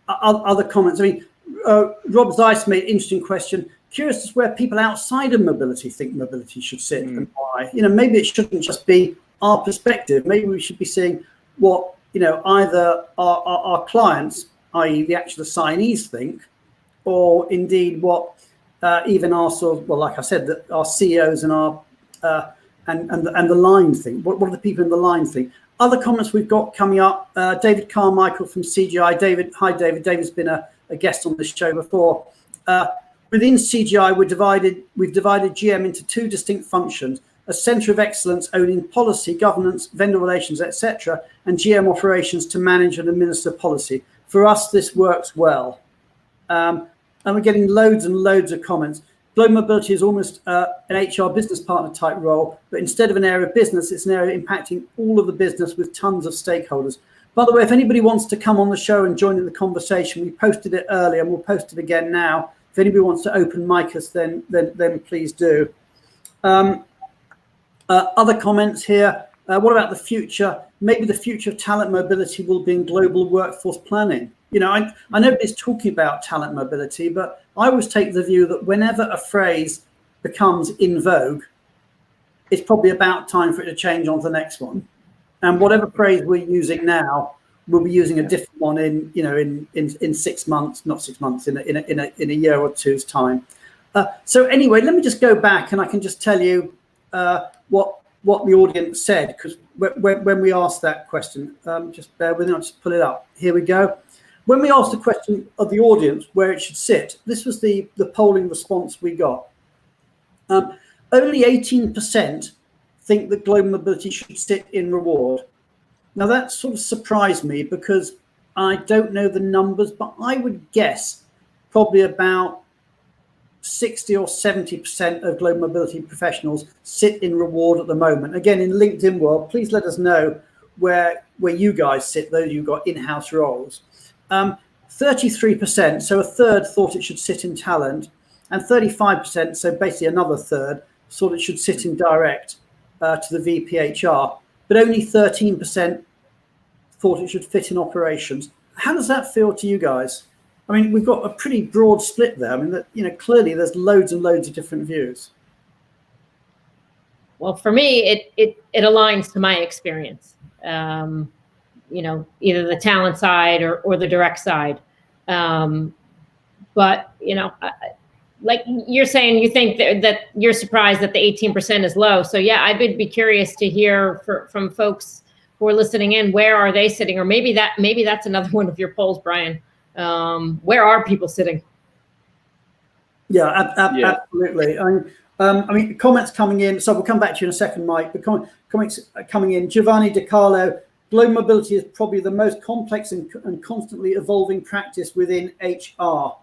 other comments. I mean, Rob Zeiss made an interesting question. Curious as to where people outside of mobility think mobility should sit and why. Maybe it shouldn't just be our perspective. Maybe we should be seeing what, either our clients, i.e. the actual assignees, think, or indeed what even our sort of, well, like I said, that our CEOs and our and the line think. What do the people in the line think? Other comments we've got coming up. David Carmichael from CGI. David, hi David. David's been a guest on this show before. Within CGI, we've divided GM into two distinct functions: a centre of excellence owning policy, governance, vendor relations, etc., and GM operations to manage and administer policy. For us, this works well. And we're getting loads and loads of comments. Global mobility is almost an HR business partner type role, but instead of an area of business, it's an area impacting all of the business with tons of stakeholders. By the way, if anybody wants to come on the show and join in the conversation, we posted it earlier and we'll post it again now. If anybody wants to open mic us, then please do. Other comments here. What about the future? Maybe the future of talent mobility will be in global workforce planning. I know nobody's talking about talent mobility, but I always take the view that whenever a phrase becomes in vogue, it's probably about time for it to change on to the next one. And whatever phrase we're using now, we'll be using a different one in 6 months, not 6 months, in a year or two's time. So anyway, let me just go back and I can just tell you what the audience said, because when we asked that question, just bear with me, I'll just pull it up. Here we go. When we asked the question of the audience where it should sit, this was the polling response we got. Only 18% think that global mobility should sit in reward. Now that sort of surprised me because I don't know the numbers, but I would guess probably about 60 or 70% of global mobility professionals sit in reward at the moment. Again, in LinkedIn world, please let us know where you guys sit, those you've got in-house roles. 33%, so a third, thought it should sit in talent, and 35%, so basically another third, thought it should sit in direct to the VPHR, but only 13% thought it should fit in operations. How does that feel to you guys? I mean, we've got a pretty broad split there. I mean, clearly there's loads and loads of different views. Well, for me, it aligns to my experience. Either the talent side or the direct side. But, like you're saying, you think that you're surprised that the 18% is low. So, yeah, I would be curious to hear from folks who are listening in, where are they sitting? Or maybe that's another one of your polls, Brian. Where are people sitting? Yeah, absolutely. I mean, comments coming in. So we'll come back to you in a second, Mike. But comments coming in. Giovanni De Carlo, global mobility is probably the most complex and constantly evolving practice within HR.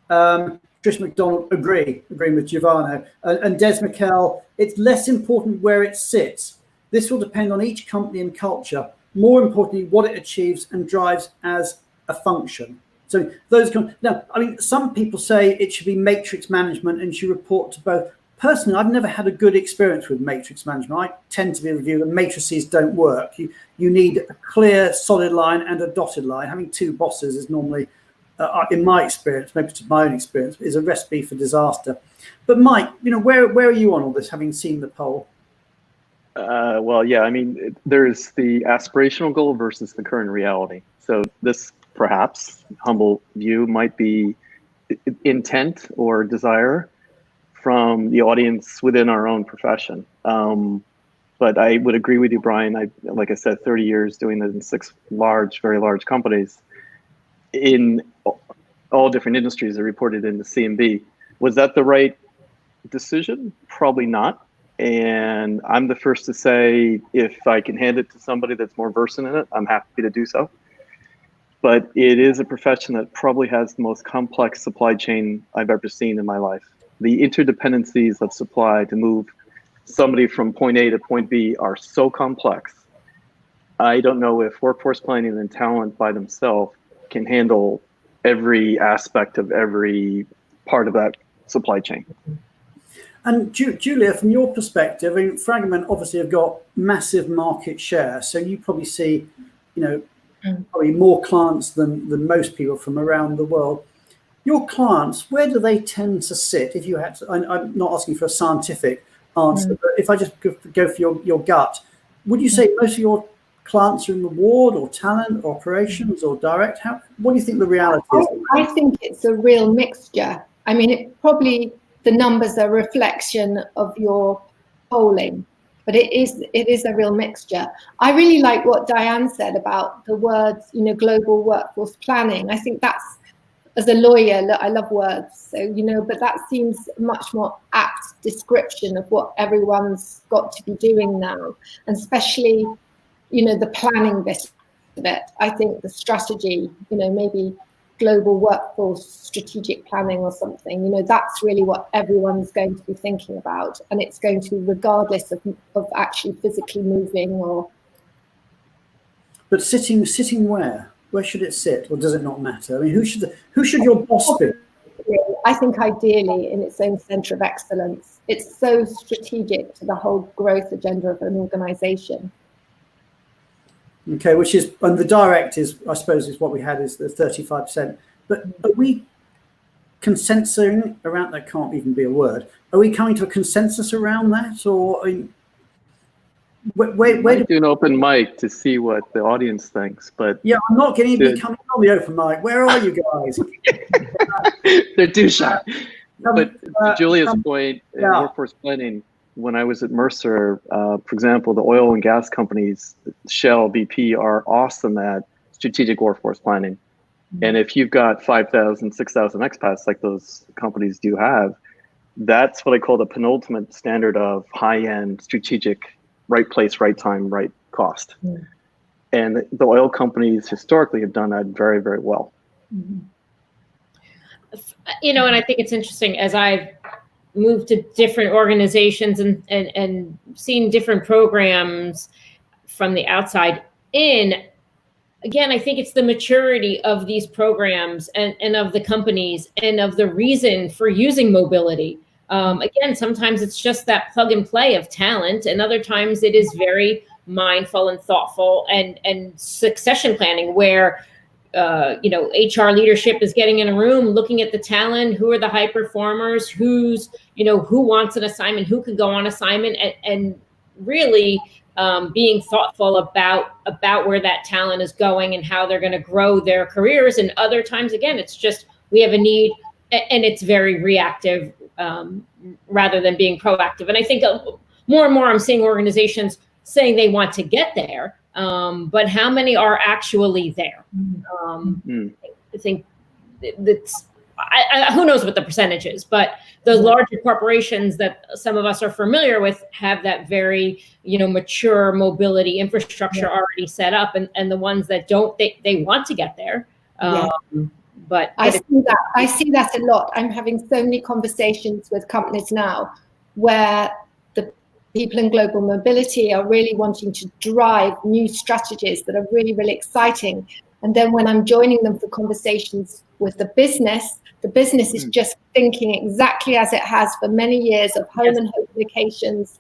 Trish McDonald, agreeing with Giovanni. And Des McKell, it's less important where it sits. This will depend on each company and culture. More importantly, what it achieves and drives as a function. So those now, I mean, some people say it should be matrix management and should report to both. Personally, I've never had a good experience with matrix management. I tend to be of the view that matrices don't work. You need a clear, solid line and a dotted line. Having two bosses is normally, in my experience, maybe to my own experience, is a recipe for disaster. But Mike, you know, where are you on all this, having seen the poll? Well, yeah, I mean, there's the aspirational goal versus the current reality. So this, perhaps, humble view might be intent or desire from the audience within our own profession. But I would agree with you, Brian. Like I said, 30 years doing this in 6 very large companies in all different industries that reported in the CMB. Was that the right decision? Probably not. And I'm the first to say, if I can hand it to somebody that's more versed in it, I'm happy to do so. But it is a profession that probably has the most complex supply chain I've ever seen in my life. The interdependencies of supply to move somebody from point A to point B are so complex. I don't know if workforce planning and talent by themselves can handle every aspect of every part of that supply chain. And Julia, from your perspective, I mean, Fragment obviously have got massive market share. So you probably see, you know, probably more clients than most people from around the world. Your clients, where do they tend to sit? If you had to, I'm not asking for a scientific answer, but if I just go for your gut, would you say most of your clients are in the ward or talent or operations or direct? What do you think the reality is? I think it's a real mixture. I mean, the numbers are a reflection of your polling, but it is a real mixture. I really like what Diane said about the words, you know, global workforce planning. I think that's, as a lawyer, I love words, so, you know, but that seems much more apt description of what everyone's got to be doing now, and especially, you know, the planning bit of it. I think the strategy, you know, maybe global workforce strategic planning or something, you know, that's really what everyone's going to be thinking about, and it's going to be regardless of actually physically moving or. But sitting where? Where should it sit, or does it not matter? I mean, who should your boss be? I think ideally in its own centre of excellence. It's so strategic to the whole growth agenda of an organisation. Okay, and the direct is, I suppose, is what we had is the 35%. But are we consensusing around that? Can't even be a word. Are we coming to a consensus around that, or? I mean, where do an open mic to see what the audience thinks, but yeah, I'm not getting to be coming on the open mic. Where are you guys? They're too shy. But to Julia's point, in workforce planning, when I was at Mercer, for example, the oil and gas companies, Shell, BP, are awesome at strategic workforce planning. And if you've got 5,000, 6,000 expats like those companies do have, that's what I call the penultimate standard of high-end strategic, right place, right time, right cost. And the oil companies historically have done that very, very well. You know, and I think it's interesting, as I've moved to different organizations and seen different programs from the outside in, again, I think it's the maturity of these programs and of the companies and of the reason for using mobility. Again, sometimes it's just that plug and play of talent, and other times it is very mindful and thoughtful and succession planning, where you know, HR leadership is getting in a room, looking at the talent, who are the high performers, who wants an assignment, who could go on assignment, and really being thoughtful about where that talent is going and how they're going to grow their careers. And other times, again, it's just we have a need, and it's very reactive rather than being proactive. And I think more and more I'm seeing organizations saying they want to get there, but how many are actually there? I think that's who knows what the percentage is, but the larger corporations that some of us are familiar with have that very, mature mobility infrastructure already set up, and the ones that don't, they want to get there. But I see that a lot. I'm having so many conversations with companies now where the people in global mobility are really wanting to drive new strategies that are really, really exciting. And then when I'm joining them for conversations with the business is just thinking exactly as it has for many years of home and home vacations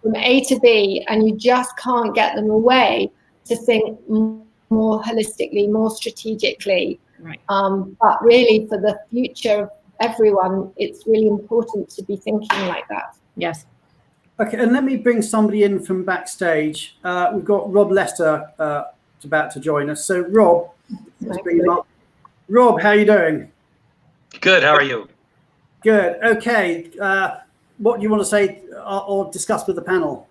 from A to B, and you just can't get them away to think more holistically, more strategically. Right. But really, for the future of everyone, it's really important to be thinking like that. Yes. Okay, and let me bring somebody in from backstage. We've got Rob Lester about to join us. So, Rob, let's bring him up. Rob, how are you doing? Good. How are you? Good. Okay. What do you want to say or discuss with the panel?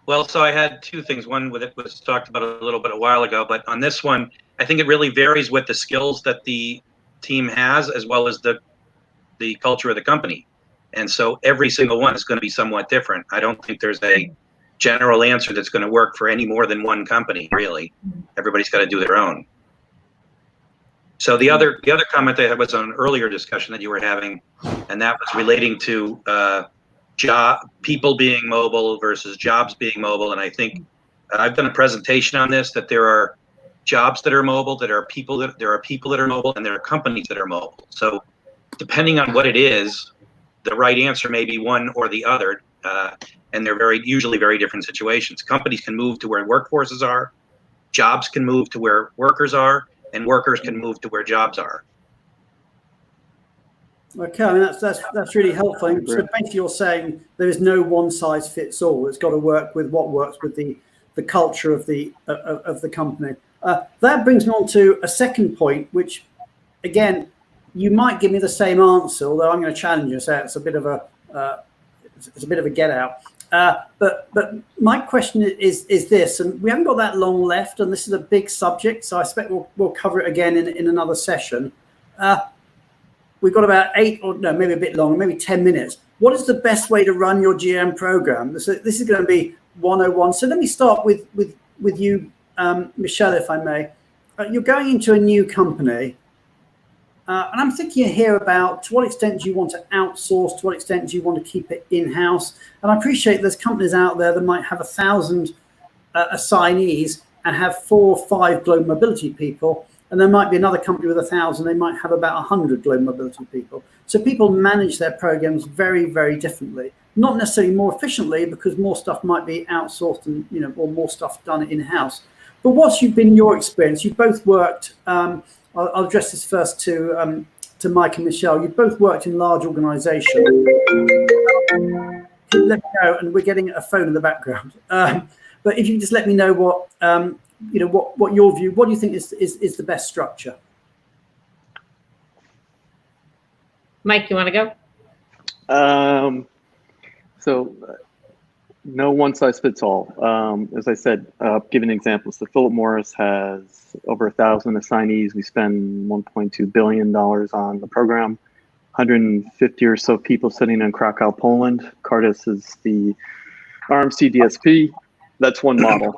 Well, so I had two things. One with it was talked about a little bit a while ago, but on this one, I think it really varies with the skills that the team has, as well as the culture of the company. And so every single one is going to be somewhat different. I don't think there's a general answer that's going to work for any more than one company, really. Everybody's got to do their own. So the other comment I had was on an earlier discussion that you were having, and that was relating to people being mobile versus jobs being mobile. And I think I've done a presentation on this, that there are jobs that are mobile, there are people that are mobile, and there are companies that are mobile. So depending on what it is, the right answer may be one or the other, and they're usually very different situations. Companies can move to where workforces are, jobs can move to where workers are, and workers can move to where jobs are. Okay, I mean, that's really helpful. So basically, you're saying there is no one size fits all. It's got to work with what works with the culture of the company. That brings me on to a second point, which, again, you might give me the same answer, although I'm going to challenge you. So it's a bit of a get out. But my question is this, and we haven't got that long left, and this is a big subject, so I expect we'll cover it again in another session. We've got about maybe a bit longer, maybe 10 minutes. What is the best way to run your GM program? This is going to be 101. So let me start with you, Michelle, if I may. You're going into a new company. And I'm thinking here about to what extent do you want to outsource, to what extent do you want to keep it in-house? And I appreciate there's companies out there that might have 1,000 assignees and have 4 or 5 global mobility people. And there might be another company with 1,000, they might have about 100 global mobility people. So people manage their programs very, very differently. Not necessarily more efficiently, because more stuff might be outsourced and, or more stuff done in-house. But what's been your experience? You've both worked, I'll address this first to Mike and Michelle. You've both worked in large organizations. Let me know, and we're getting a phone in the background. But if you just let me know what your view, what do you think is the best structure? Mike, you want to go? No one size fits all. As I said, giving examples, the Philip Morris has over 1,000 assignees. We spend $1.2 billion on the program. 150 or so people sitting in Krakow, Poland. Cardis is the RMC DSP. That's one model.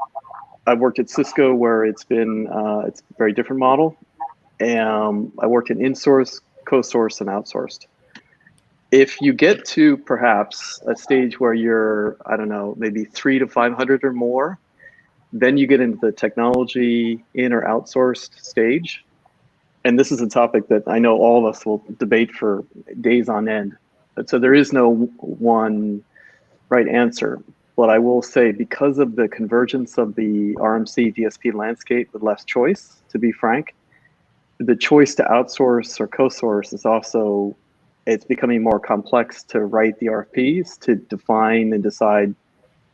I've worked at Cisco, where it's a very different model. I worked in in-source, co-source, and outsourced. If you get to perhaps a stage where you're, I don't know, maybe 300 to 500 or more, then you get into the technology in or outsourced stage. And this is a topic that I know all of us will debate for days on end. So there is no one right answer. But I will say, because of the convergence of the RMC DSP landscape with less choice, to be frank, the choice to outsource or co-source is also, it's becoming more complex to write the RFPs, to define and decide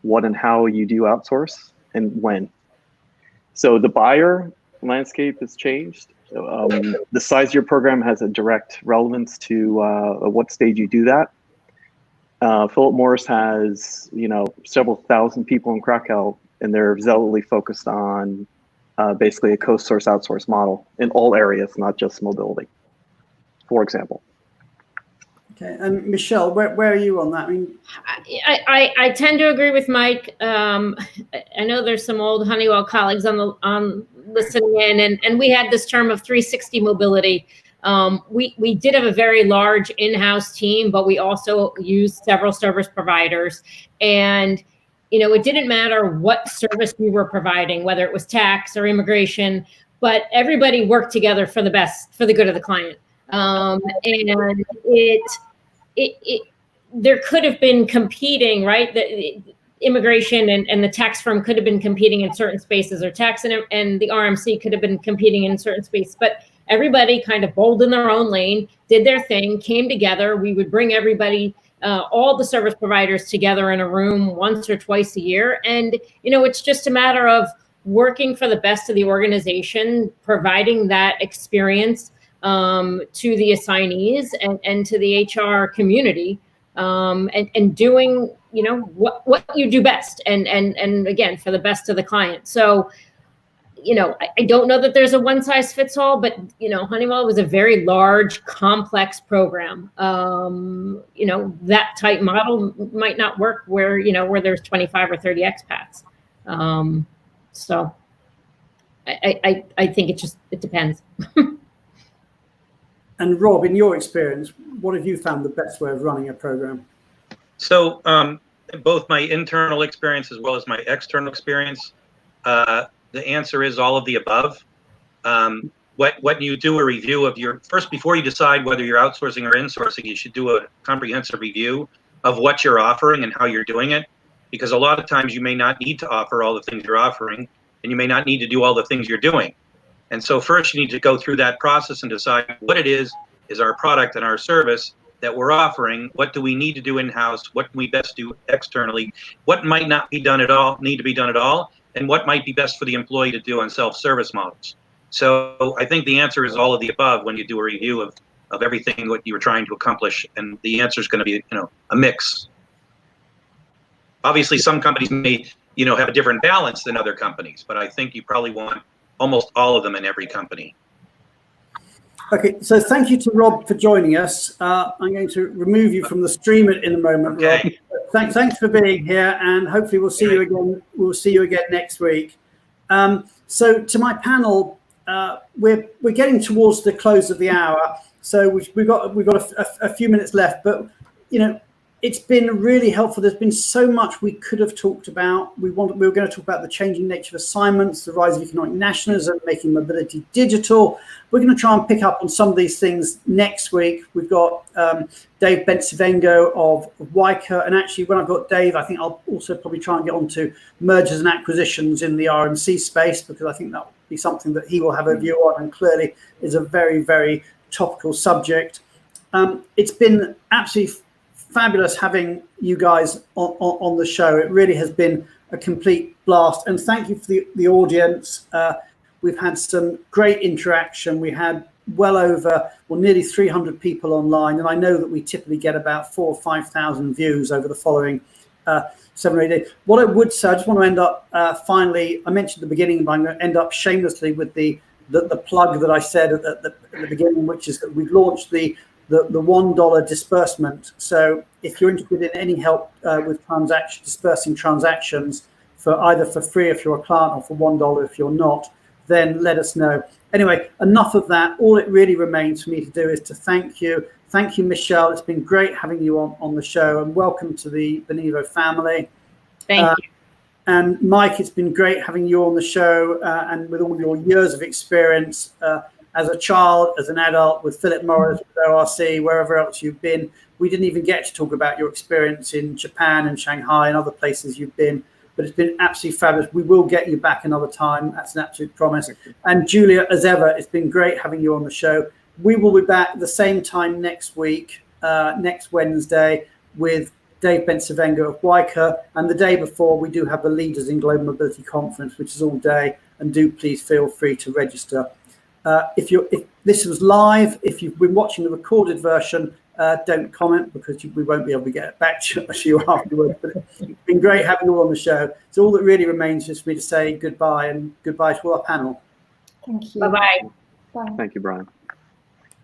what and how you do outsource and when. So the buyer landscape has changed. The size of your program has a direct relevance to what stage you do that. Philip Morris has, several thousand people in Krakow, and they're zealously focused on basically a co-source outsource model in all areas, not just mobility. for example. Okay, and Michelle, where are you on that? I mean, I tend to agree with Mike. I know there's some old Honeywell colleagues on listening in, and we had this term of 360 mobility. We did have a very large in-house team, but we also used several service providers, and it didn't matter what service we were providing, whether it was tax or immigration, but everybody worked together for the good of the client. And there could have been competing, right? The immigration and the tax firm could have been competing in certain spaces, or tax and the RMC could have been competing in certain spaces, but everybody kind of bowled in their own lane, did their thing, came together. We would bring everybody, all the service providers together in a room once or twice a year. And, it's just a matter of working for the best of the organization, providing that experience to the assignees and to the HR community, and doing, what you do best, and again, for the best of the client. So, I don't know that there's a one size fits all, but, Honeywell was a very large, complex program. That type model might not work where there's 25 or 30 expats. So I think it depends. And Rob, in your experience, what have you found the best way of running a program? So both my internal experience as well as my external experience, the answer is all of the above. When you do a review of first, before you decide whether you're outsourcing or insourcing, you should do a comprehensive review of what you're offering and how you're doing it. Because a lot of times you may not need to offer all the things you're offering, and you may not need to do all the things you're doing. And so first you need to go through that process and decide what it is our product and our service that we're offering. What do we need to do in-house? What can we best do externally? What might not be done at all, need to be done at all? And what might be best for the employee to do on self-service models? So I think the answer is all of the above when you do a review of everything what you were trying to accomplish. And the answer is going to be, a mix. Obviously, some companies may, have a different balance than other companies, but I think you probably want almost all of them in every company. Okay, so thank you to Rob for joining us. I'm going to remove you from the stream in a moment, Okay. Rob. Thanks for being here, and hopefully we'll see you again. We'll see you again next week. So to my panel, we're getting towards the close of the hour, so we've got a few minutes left, but it's been really helpful. There's been so much we could have talked about. We were going to talk about the changing nature of assignments, the rise of economic nationalism, making mobility digital. We're going to try and pick up on some of these things next week. We've got Dave Bensivengo of Wyker, and actually when I've got Dave, I think I'll also probably try and get onto mergers and acquisitions in the RMC space, because I think that will be something that he will have a view on, and clearly is a very, very topical subject. It's been absolutely fabulous having you guys on the show. It really has been a complete blast, and thank you for the audience. We've had some great interaction. We had nearly 300 people online, and I know that we typically get about 4,000 or 5,000 views over the following 7 or 8 days. What I would say, I just want to end up finally, I mentioned at the beginning, but I'm going to end up shamelessly with the plug that I said at the beginning, which is that we've launched the $1 disbursement. So if you're interested in any help with dispersing transactions for free if you're a client, or for $1 if you're not, then let us know. Anyway, enough of that. All it really remains for me to do is to thank you. Thank you, Michelle. It's been great having you on the show, and welcome to the Benevo family. Thank you. And Mike, it's been great having you on the show, and with all your years of experience as a child, as an adult, with Philip Morris, with ORC, wherever else you've been. We didn't even get to talk about your experience in Japan and Shanghai and other places you've been, but it's been absolutely fabulous. We will get you back another time. That's an absolute promise. And Julia, as ever, it's been great having you on the show. We will be back at the same time next week, next Wednesday, with Dave Bensivengo of Wyker. And the day before, we do have the Leaders in Global Mobility Conference, which is all day. And do please feel free to register. If this was live, if you've been watching the recorded version, don't comment, because we won't be able to get back to you afterwards. But it's been great having you all on the show. So all that really remains is for me to say goodbye, and goodbye to all our panel. Thank you. Bye-bye. Bye. Thank you, Brian.